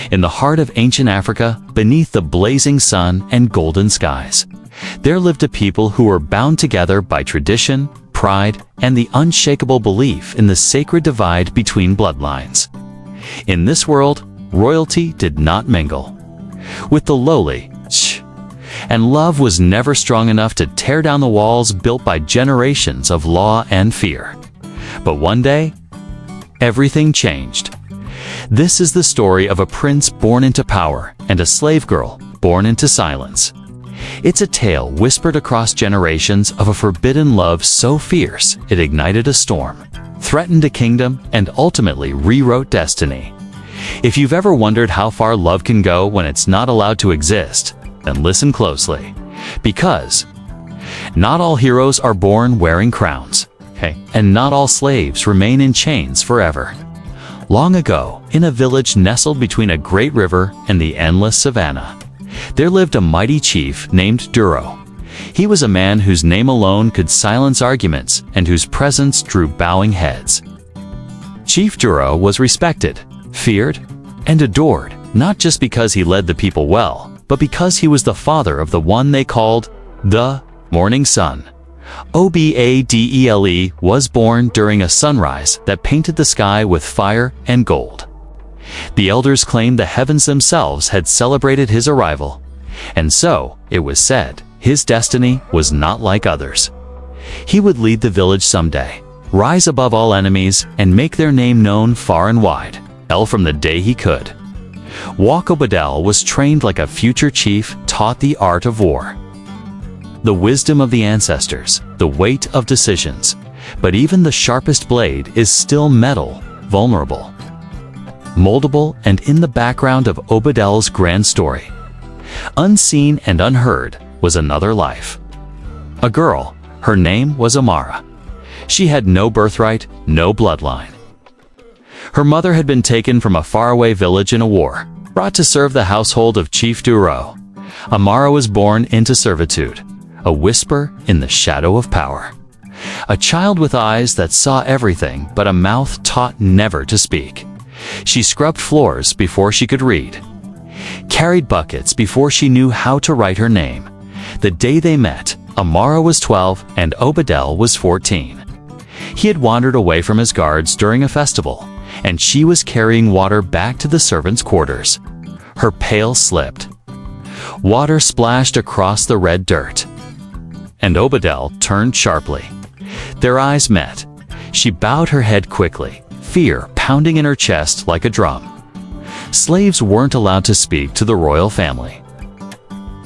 In the heart of ancient Africa, beneath the blazing sun and golden skies, there lived a people who were bound together by tradition, pride, and the unshakable belief in the sacred divide between bloodlines. In this world, royalty did not mingle with the lowly, and love was never strong enough to tear down the walls built by generations of law and fear. But one day, everything changed. This is the story of a prince born into power and a slave girl born into silence. It's a tale whispered across generations of a forbidden love so fierce it ignited a storm, threatened a kingdom, and ultimately rewrote destiny. If you've ever wondered how far love can go when it's not allowed to exist, then listen closely. Because not all heroes are born wearing crowns, okay? And not all slaves remain in chains forever. Long ago, in a village nestled between a great river and the endless savanna, there lived a mighty chief named Duro. He was a man whose name alone could silence arguments and whose presence drew bowing heads. Chief Duro was respected, feared, and adored, not just because he led the people well, but because he was the father of the one they called the Morning Sun. Obadele was born during a sunrise that painted the sky with fire and gold. The elders claimed the heavens themselves had celebrated his arrival, and so, it was said, his destiny was not like others. He would lead the village someday, rise above all enemies, and make their name known far and wide, from the day he could. Obadele was trained like a future chief, taught the art of war, the wisdom of the ancestors, the weight of decisions. But even the sharpest blade is still metal, vulnerable, moldable, and in the background of Obadele's grand story, unseen and unheard, was another life. A girl, her name was Amara. She had no birthright, no bloodline. Her mother had been taken from a faraway village in a war, brought to serve the household of Chief Duro. Amara was born into servitude, a whisper in the shadow of power. A child with eyes that saw everything but a mouth taught never to speak. She scrubbed floors before she could read, carried buckets before she knew how to write her name. The day they met, Amara was 12 and Obadele was 14. He had wandered away from his guards during a festival, and she was carrying water back to the servants' quarters. Her pail slipped. Water splashed across the red dirt, and Obadele turned sharply. Their eyes met. She bowed her head quickly, fear pounding in her chest like a drum. Slaves weren't allowed to speak to the royal family.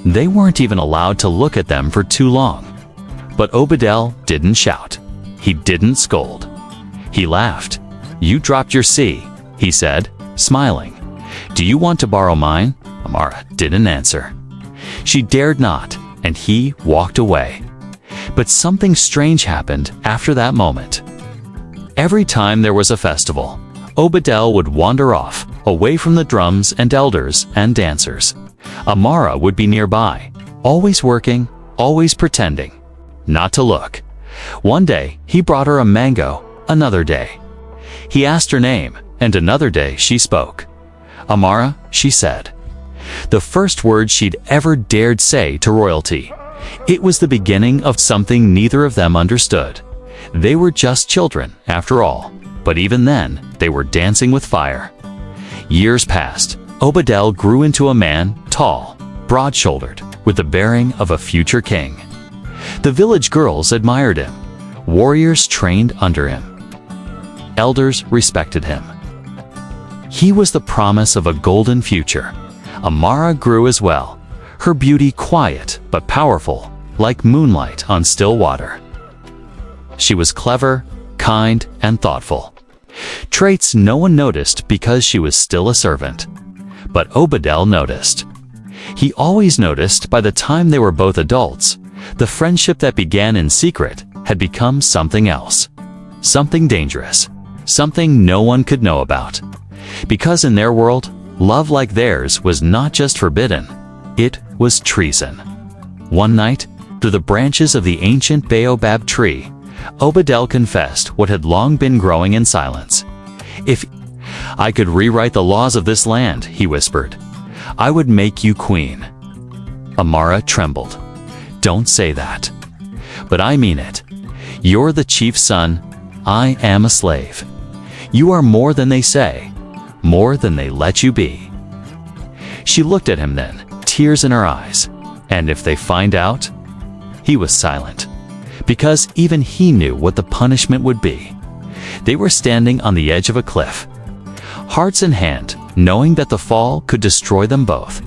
They weren't even allowed to look at them for too long. But Obadele didn't shout. He didn't scold. He laughed. "You dropped your C," he said, smiling. "Do you want to borrow mine?" Amara didn't answer. She dared not, and he walked away. But something strange happened after that moment. Every time there was a festival, Obadele would wander off, away from the drums and elders and dancers. Amara would be nearby, always working, always pretending not to look. One day, he brought her a mango, another day he asked her name, and another day she spoke. "Amara," she said. The first word she'd ever dared say to royalty. It was the beginning of something neither of them understood. They were just children, after all, but even then, they were dancing with fire. Years passed. Obadele grew into a man, tall, broad-shouldered, with the bearing of a future king. The village girls admired him. Warriors trained under him. Elders respected him. He was the promise of a golden future. Amara grew as well, her beauty quiet but powerful, like moonlight on still water. She was clever, kind, and thoughtful. Traits no one noticed because she was still a servant. But Obadele noticed. He always noticed by the time they were both adults. The friendship that began in secret had become something else. Something dangerous. Something no one could know about. Because in their world, love like theirs was not just forbidden, it was treason. One night, through the branches of the ancient baobab tree, Obadele confessed what had long been growing in silence. "If I could rewrite the laws of this land, he whispered. I would make you queen. Amara trembled. Don't say that. But I mean it. You're the chief's son. I am a slave. You are more than they say, more than they let you be. She looked at him then, tears in her eyes. And if they find out? He was silent, because even he knew what the punishment would be. They were standing on the edge of a cliff, hearts in hand, knowing that the fall could destroy them both.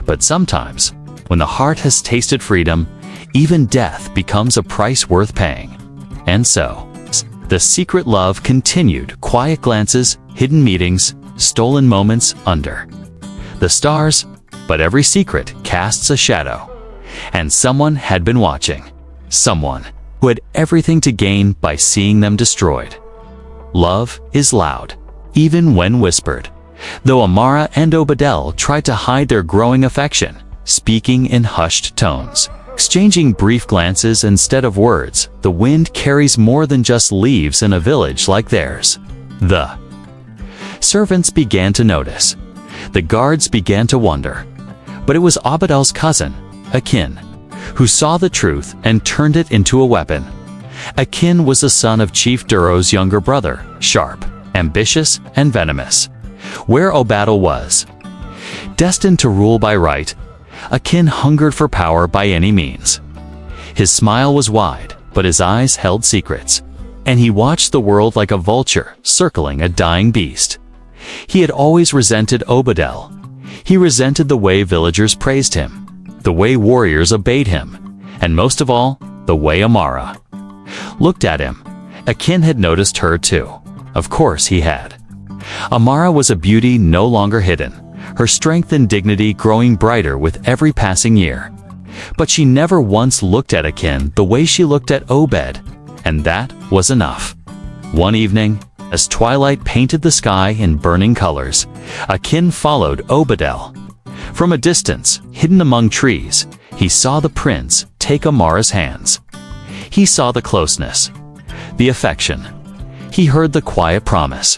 But sometimes, when the heart has tasted freedom, even death becomes a price worth paying. And so, the secret love continued, quiet glances, hidden meetings, stolen moments under the stars. But every secret casts a shadow, and someone had been watching. Someone who had everything to gain by seeing them destroyed. Love is loud, even when whispered. Though Amara and Obadel tried to hide their growing affection, speaking in hushed tones, exchanging brief glances instead of words, the wind carries more than just leaves in a village like theirs. The servants began to notice. The guards began to wonder. But it was Obadel's cousin, Akin, who saw the truth and turned it into a weapon. Akin was the son of Chief Duro's younger brother, sharp, ambitious, and venomous. Where Obadel was destined to rule by right, Akin hungered for power by any means. His smile was wide, but his eyes held secrets, and he watched the world like a vulture circling a dying beast. He had always resented Obadel. He resented the way villagers praised him, the way warriors obeyed him, and most of all, the way Amara looked at him. Akin had noticed her too. Of course he had. Amara was a beauty no longer hidden, her strength and dignity growing brighter with every passing year. But she never once looked at Akin the way she looked at Obed, and that was enough. One evening, as twilight painted the sky in burning colors, Akin followed Obadel. From a distance, hidden among trees, he saw the prince take Amara's hands. He saw the closeness, the affection. He heard the quiet promise.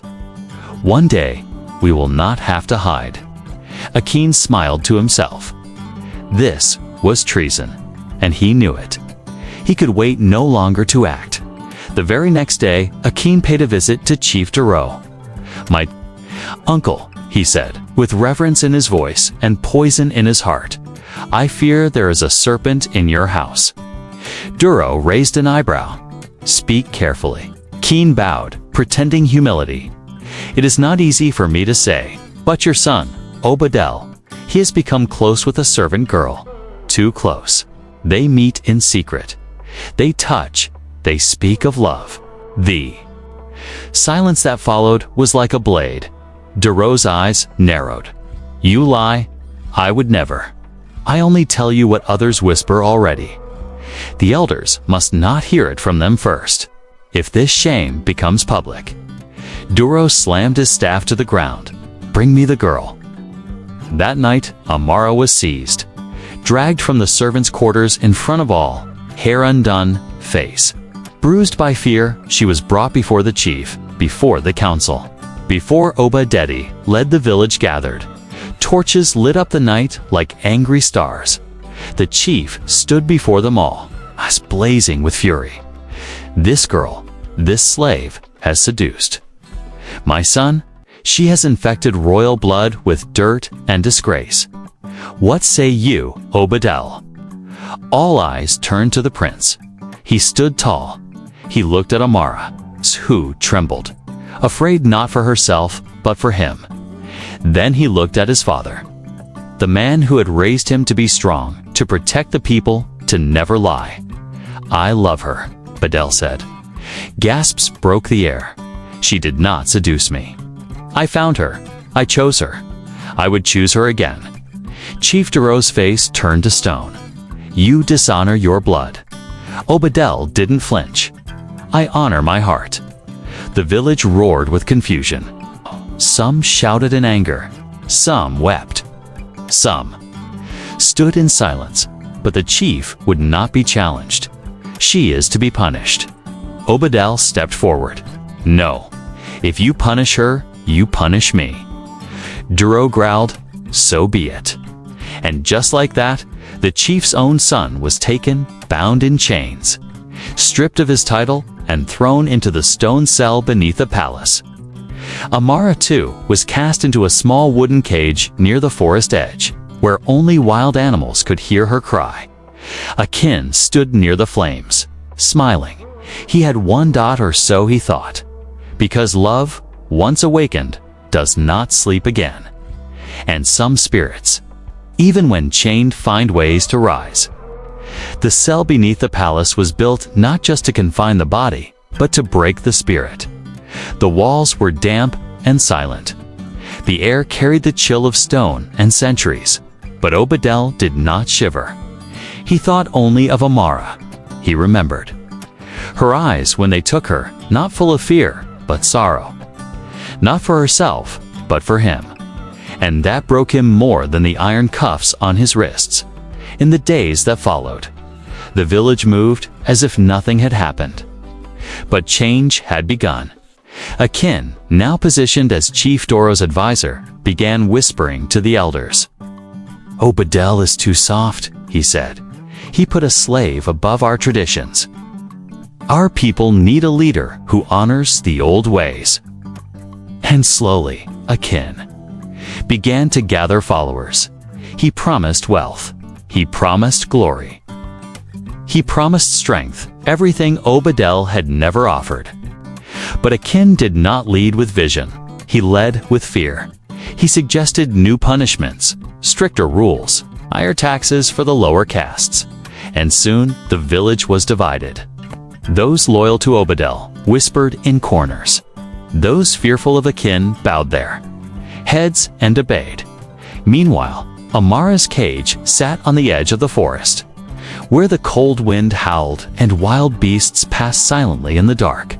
One day, we will not have to hide. Akin smiled to himself. This was treason, and he knew it. He could wait no longer to act. The very next day, Akin paid a visit to Chief Duro. "My uncle," he said, with reverence in his voice and poison in his heart, "I fear there is a serpent in your house." Duro raised an eyebrow. "Speak carefully." Akin bowed, pretending humility. "It is not easy for me to say, but your son, Obadel, he has become close with a servant girl. Too close. They meet in secret. They touch. They speak of love." The silence that followed was like a blade. Duro's eyes narrowed. "You lie. I would never. I only tell you what others whisper already. The elders must not hear it from them first. If this shame becomes public." Duro slammed his staff to the ground. "Bring me the girl." That night, Amara was seized, dragged from the servants' quarters in front of all, hair undone, face bruised by fear. She was brought before the chief, before the council. Before Obadedi led the village gathered. Torches lit up the night like angry stars. The chief stood before them all, eyes blazing with fury. "This girl, this slave, has seduced my son. She has infected royal blood with dirt and disgrace. What say you, Obadel?" All eyes turned to the prince. He stood tall. He looked at Amara, who trembled, afraid not for herself, but for him. Then he looked at his father, the man who had raised him to be strong, to protect the people, to never lie. "I love her," Badel said. Gasps broke the air. "She did not seduce me. I found her. I chose her. I would choose her again." Chief Duro's face turned to stone. "You dishonor your blood." Obadel didn't flinch. "I honor my heart." The village roared with confusion. Some shouted in anger. Some wept. Some stood in silence. But the chief would not be challenged. "She is to be punished." Obadel stepped forward. "No. If you punish her, you punish me." Duro growled, "So be it." And just like that, the chief's own son was taken, bound in chains, stripped of his title, and thrown into the stone cell beneath the palace. Amara, too, was cast into a small wooden cage near the forest edge, where only wild animals could hear her cry. Akin stood near the flames, smiling. He had one daughter, so he thought, because love, once awakened, does not sleep again. And some spirits, even when chained, find ways to rise. The cell beneath the palace was built not just to confine the body, but to break the spirit. The walls were damp and silent. The air carried the chill of stone and centuries, but Obadel did not shiver. He thought only of Amara. He remembered her eyes when they took her, not full of fear, but sorrow. Not for herself, but for him. And that broke him more than the iron cuffs on his wrists. In the days that followed, the village moved as if nothing had happened. But change had begun. Akin, now positioned as Chief Doro's advisor, began whispering to the elders. "Obadel is too soft," he said. "He put a slave above our traditions. Our people need a leader who honors the old ways." And slowly, Akin began to gather followers. He promised wealth. He promised glory. He promised strength, everything Obadel had never offered. But Akin did not lead with vision. He led with fear. He suggested new punishments, stricter rules, higher taxes for the lower castes. And soon the village was divided. Those loyal to Obadel whispered in corners. Those fearful of Akin bowed their heads and obeyed. Meanwhile, Amara's cage sat on the edge of the forest, where the cold wind howled and wild beasts passed silently in the dark.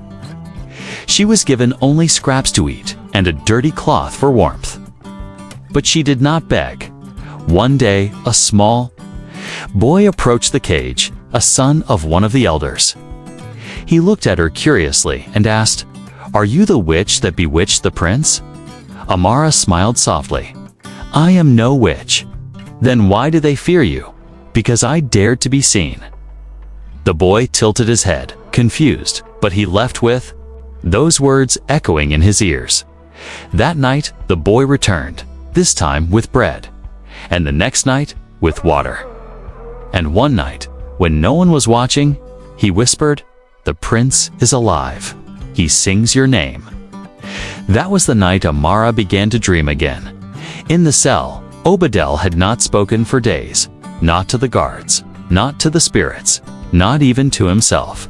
She was given only scraps to eat and a dirty cloth for warmth. But she did not beg. One day, a small boy approached the cage, a son of one of the elders. He looked at her curiously and asked, "Are you the witch that bewitched the prince?" Amara smiled softly. "I am no witch." "Then why do they fear you?" "Because I dared to be seen." The boy tilted his head, confused, but he left with those words echoing in his ears. That night, the boy returned, this time with bread, and the next night with water. And one night, when no one was watching, he whispered, "The prince is alive. He sings your name." That was the night Amara began to dream again. In the cell, Obadel had not spoken for days, not to the guards, not to the spirits, not even to himself.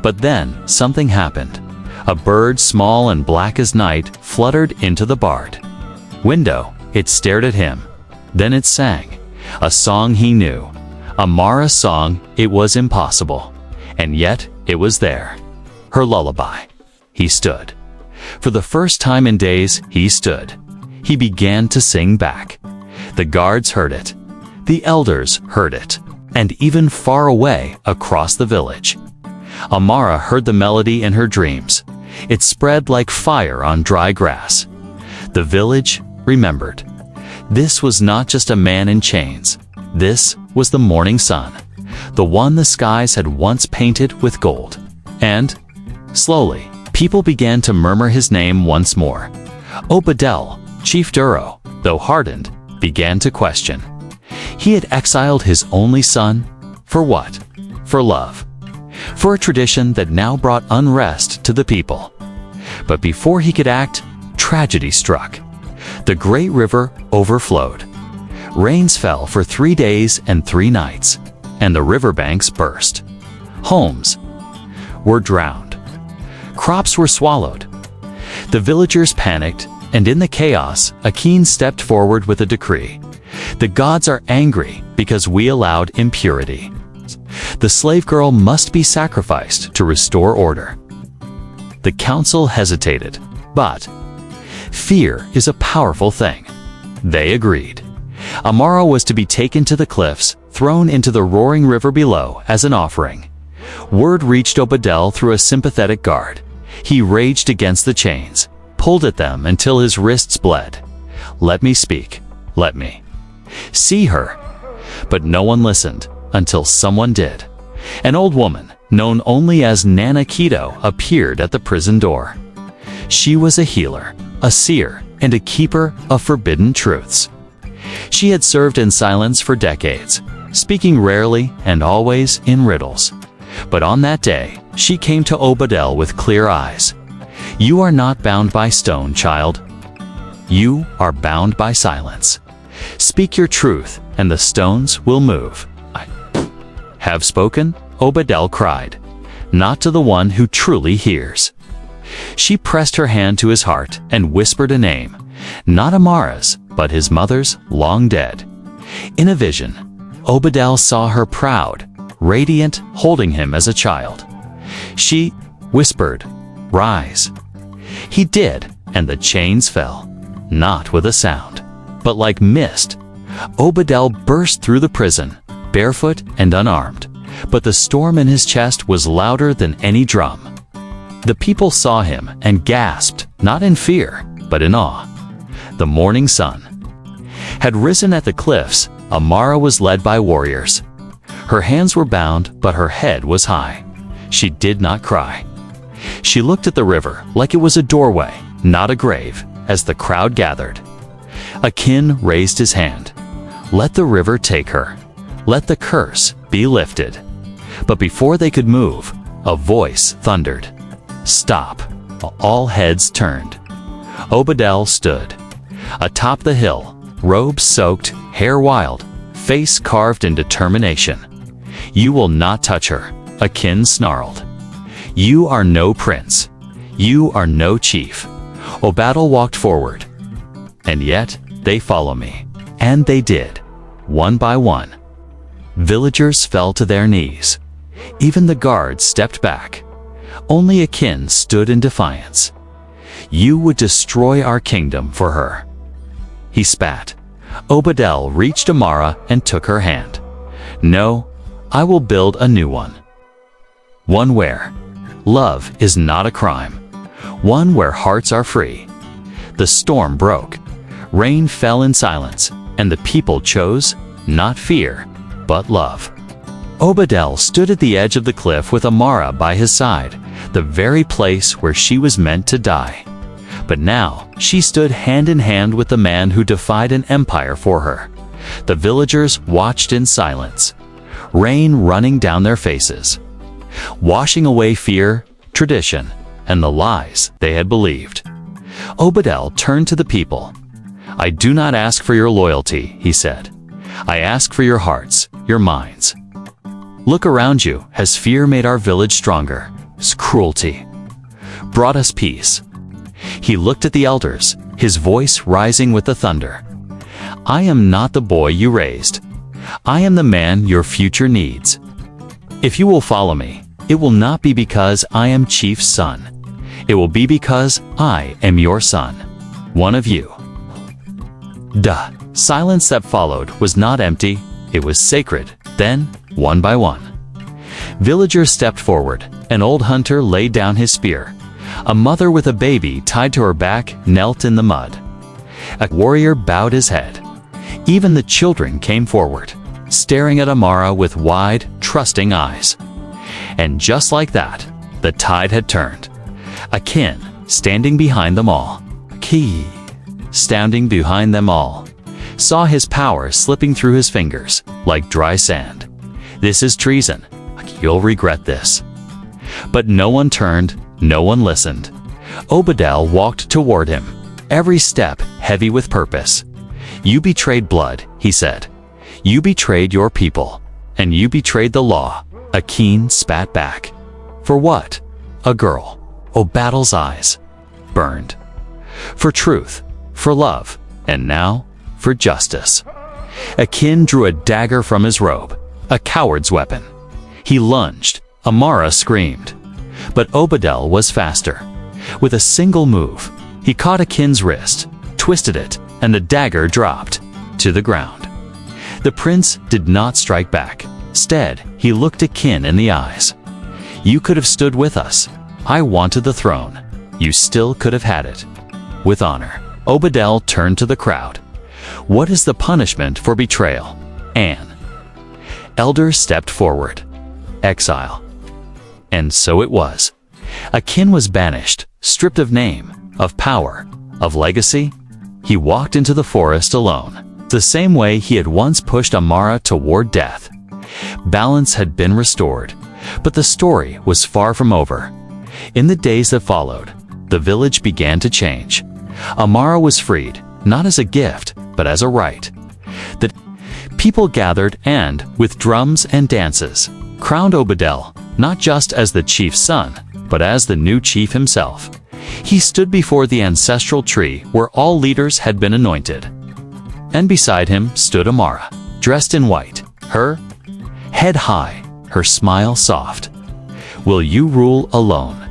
But then something happened. A bird, small and black as night, fluttered into the barred window. It stared at him. Then it sang, a song he knew. Amara's song. It was impossible. And yet it was there. Her lullaby. He stood. For the first time in days, he stood. He began to sing back. The guards heard it. The elders heard it. And even far away, across the village, Amara heard the melody in her dreams. It spread like fire on dry grass. The village remembered. This was not just a man in chains. This was the morning sun, the one the skies had once painted with gold. And, slowly, people began to murmur his name once more. Obadel, Chief Duro, though hardened, began to question. He had exiled his only son. For what? For love. For a tradition that now brought unrest to the people. But before he could act, tragedy struck. The great river overflowed. Rains fell for 3 days and 3 nights, and the riverbanks burst. Homes were drowned. Crops were swallowed. The villagers panicked, and in the chaos, Akin stepped forward with a decree. The gods are angry because we allowed impurity. The slave girl must be sacrificed to restore order. The council hesitated, but fear is a powerful thing. They agreed. Amara was to be taken to the cliffs, thrown into the roaring river below as an offering. Word reached Obadel through a sympathetic guard. He raged against the chains, pulled at them until his wrists bled. "Let me speak. Let me see her." But no one listened until someone did. An old woman, known only as Nana Keto, appeared at the prison door. She was a healer, a seer, and a keeper of forbidden truths. She had served in silence for decades, speaking rarely and always in riddles. But on that day, she came to Obadel with clear eyes. "You are not bound by stone, child. You are bound by silence. Speak your truth, and the stones will move." "I have spoken," Obadel cried, "not to the one who truly hears." She pressed her hand to his heart and whispered a name, not Amara's, but his mother's, long dead. In a vision, Obadel saw her proud, radiant, holding him as a child. She whispered, "Rise." He did, and the chains fell, not with a sound, but like mist. Obadel burst through the prison, barefoot and unarmed, but the storm in his chest was louder than any drum. The people saw him and gasped, not in fear, but in awe. The morning sun had risen at the cliffs. Amara was led by warriors. Her hands were bound, but her head was high. She did not cry. She looked at the river like it was a doorway, not a grave, as the crowd gathered. Akin raised his hand. "Let the river take her. Let the curse be lifted." But before they could move, a voice thundered, "Stop." All heads turned. Obadel stood atop the hill, robes soaked, hair wild, face carved in determination. "You will not touch her," Akin snarled. "You are no prince. You are no chief." Obadel walked forward. "And yet, they follow me." And they did, one by one. Villagers fell to their knees. Even the guards stepped back. Only Akin stood in defiance. "You would destroy our kingdom for her." He spat. Obadel reached Amara and took her hand. "No, I will build a new one. One where love is not a crime. One where hearts are free." The storm broke. Rain fell in silence, and the people chose not fear, but love. Obadel stood at the edge of the cliff with Amara by his side, the very place where she was meant to die. But now she stood hand in hand with the man who defied an empire for her. The villagers watched in silence, rain running down their faces, washing away fear, tradition, and the lies they had believed. Obadel turned to the people. "I do not ask for your loyalty," he said. "I ask for your hearts, your minds. Look around you. Has fear made our village stronger? Has cruelty brought us peace?" He looked at the elders, his voice rising with the thunder. "I am not the boy you raised. I am the man your future needs. If you will follow me, it will not be because I am chief's son. It will be because I am your son, one of you." The silence that followed was not empty, it was sacred. Then, one by one, villagers stepped forward. An old hunter laid down his spear. A mother with a baby tied to her back knelt in the mud. A warrior bowed his head. Even the children came forward, staring at Amara with wide, trusting eyes. And just like that, the tide had turned. Akin, standing behind them all, standing behind them all, saw his power slipping through his fingers like dry sand. "This is treason. You'll regret this." But no one turned, no one listened. Obadel walked toward him, every step heavy with purpose. "You betrayed blood," he said. "You betrayed your people, and you betrayed the law." Akin spat back. "For what?" "A girl." Obadel's eyes burned. "For truth, for love, and now for justice." Akin drew a dagger from his robe, a coward's weapon. He lunged. Amara screamed. But Obadel was faster. With a single move, he caught Akin's wrist, twisted it, and the dagger dropped to the ground. The prince did not strike back. Instead, he looked Akin in the eyes. "You could have stood with us. I wanted the throne. You still could have had it. with honor. Obadiah turned to the crowd. What is the punishment for betrayal? Anne. Elders stepped forward. Exile. And so it was. Akin was banished, stripped of name, of power, of legacy. He walked into the forest alone, the same way he had once pushed Amara toward death. Balance had been restored, but the story was far from over. In the days that followed, the village began to change. Amara was freed, not as a gift, but as a right. The people gathered and, with drums and dances, crowned Obadiah, not just as the chief's son, but as the new chief himself. He stood before the ancestral tree where all leaders had been anointed. And beside him stood Amara, dressed in white, her head high, her smile soft. Will you rule alone?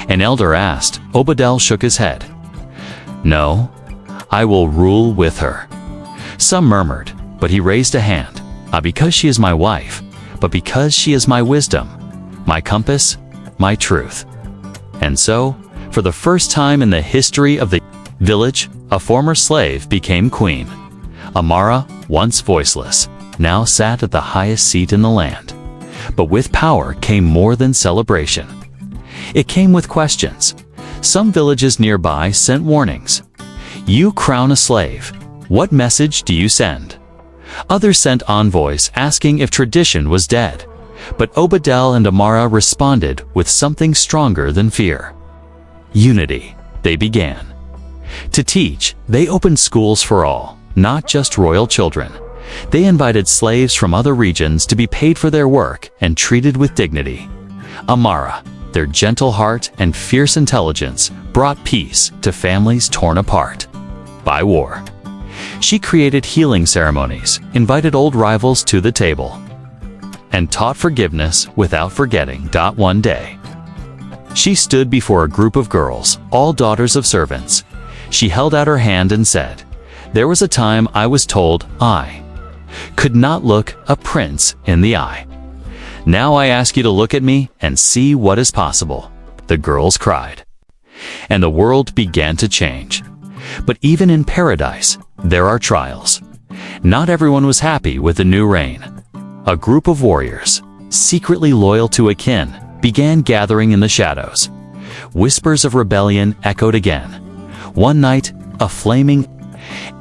An elder asked. Obadiah shook his head. No, I will rule with her. Some murmured, but he raised a hand. Not because she is my wife, but because she is my wisdom, my compass, my truth. And so, for the first time in the history of the village, a former slave became queen. Amara, once voiceless, now sat at the highest seat in the land. But with power came more than celebration. It came with questions. Some villages nearby sent warnings. You crown a slave. What message do you send? Others sent envoys asking if tradition was dead. But Obadiah and Amara responded with something stronger than fear. Unity, they began. To teach, they opened schools for all, not just royal children. They invited slaves from other regions to be paid for their work and treated with dignity. Amara, their gentle heart and fierce intelligence, brought peace to families torn apart by war. She created healing ceremonies, invited old rivals to the table, and taught forgiveness without forgetting. One day, she stood before a group of girls, all daughters of servants. She held out her hand and said, "There was a time I was told I could not look a prince in the eye. Now I ask you to look at me and see what is possible." The girls cried. And the world began to change. But even in paradise, there are trials. Not everyone was happy with the new reign. A group of warriors, secretly loyal to Akin, began gathering in the shadows. Whispers of rebellion echoed again. One night, a flaming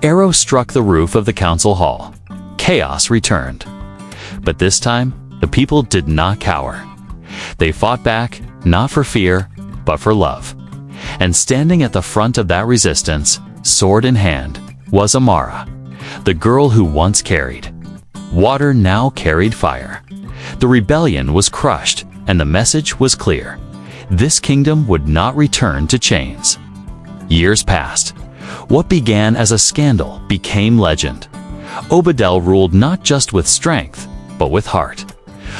arrow struck the roof of the council hall. Chaos returned. But this time, the people did not cower. They fought back, not for fear, but for love. And standing at the front of that resistance, sword in hand, was Amara, the girl who once carried water now carried fire. The rebellion was crushed, and the message was clear. This kingdom would not return to chains. Years passed. What began as a scandal became legend. Obadiah ruled not just with strength, but with heart.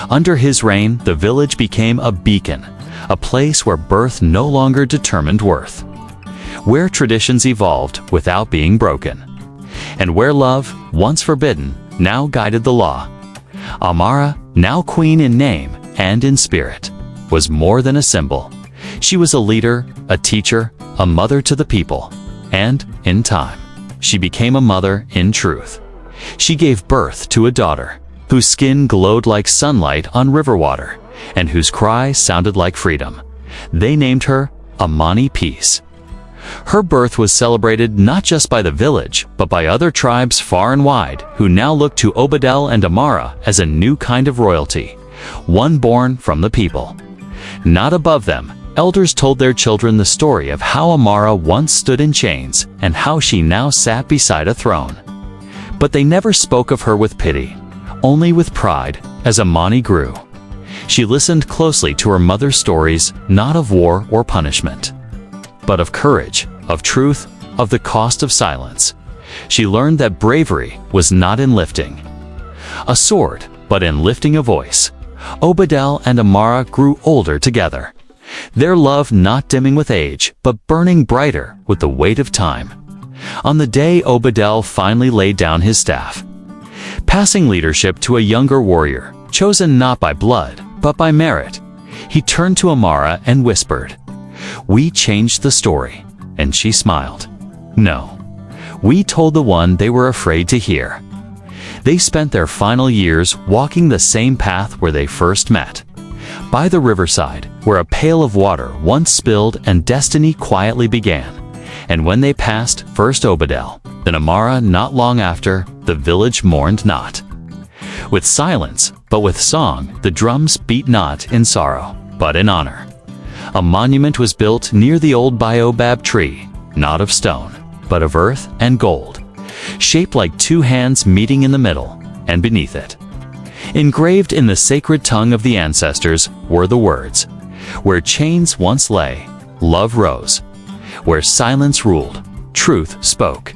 Under his reign, the village became a beacon, a place where birth no longer determined worth, where traditions evolved without being broken, and where love, once forbidden, now guided the law. Amara, now queen in name and in spirit, was more than a symbol. She was a leader, a teacher, a mother to the people, and, in time, she became a mother in truth. She gave birth to a daughter, whose skin glowed like sunlight on river water, and whose cry sounded like freedom. They named her Amani Peace. Her birth was celebrated not just by the village, but by other tribes far and wide, who now looked to Obadiah and Amara as a new kind of royalty, one born from the people. Not above them, elders told their children the story of how Amara once stood in chains and how she now sat beside a throne. But they never spoke of her with pity, only with pride. As Amani grew, she listened closely to her mother's stories, not of war or punishment, but of courage, of truth, of the cost of silence. She learned that bravery was not in lifting a sword, but in lifting a voice. Obadiah and Amara grew older together, their love not dimming with age, but burning brighter with the weight of time. On the day Obadiah finally laid down his staff, passing leadership to a younger warrior, chosen not by blood, but by merit, he turned to Amara and whispered, "We changed the story. and she smiled. No, we told the one they were afraid to hear. They spent their final years walking the same path where they first met. By the riverside, where a pail of water once spilled and destiny quietly began. And when they passed first Obadel, then Amara not long after, the village mourned not. With silence, but with song, the drums beat not in sorrow, but in honor. A monument was built near the old baobab tree, not of stone, but of earth and gold, shaped like two hands meeting in the middle, and beneath it, engraved in the sacred tongue of the ancestors, were the words, "Where chains once lay, love rose. Where silence ruled, truth spoke.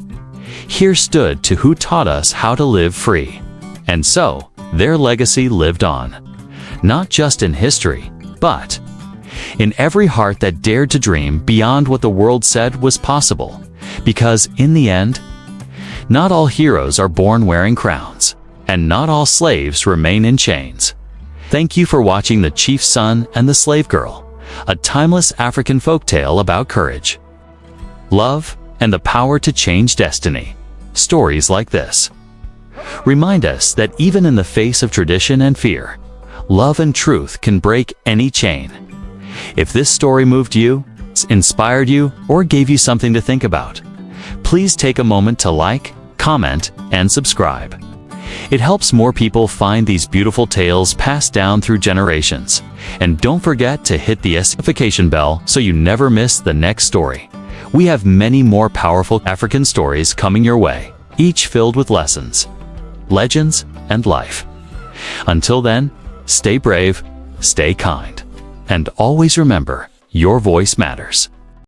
Here stood to who taught us how to live free." And so, their legacy lived on, not just in history, but in every heart that dared to dream beyond what the world said was possible. Because in the end, not all heroes are born wearing crowns, and not all slaves remain in chains. Thank you for watching The Chief's Son and the Slave Girl, a timeless African folktale about courage, love, and the power to change destiny. Stories like this remind us that even in the face of tradition and fear, love and truth can break any chain. If this story moved you, inspired you, or gave you something to think about, please take a moment to like, comment, and subscribe. It helps more people find these beautiful tales passed down through generations. And don't forget to hit the notification bell so you never miss the next story. We have many more powerful African stories coming your way, each filled with lessons, legends, and life. Until then, stay brave, stay kind, and always remember, your voice matters.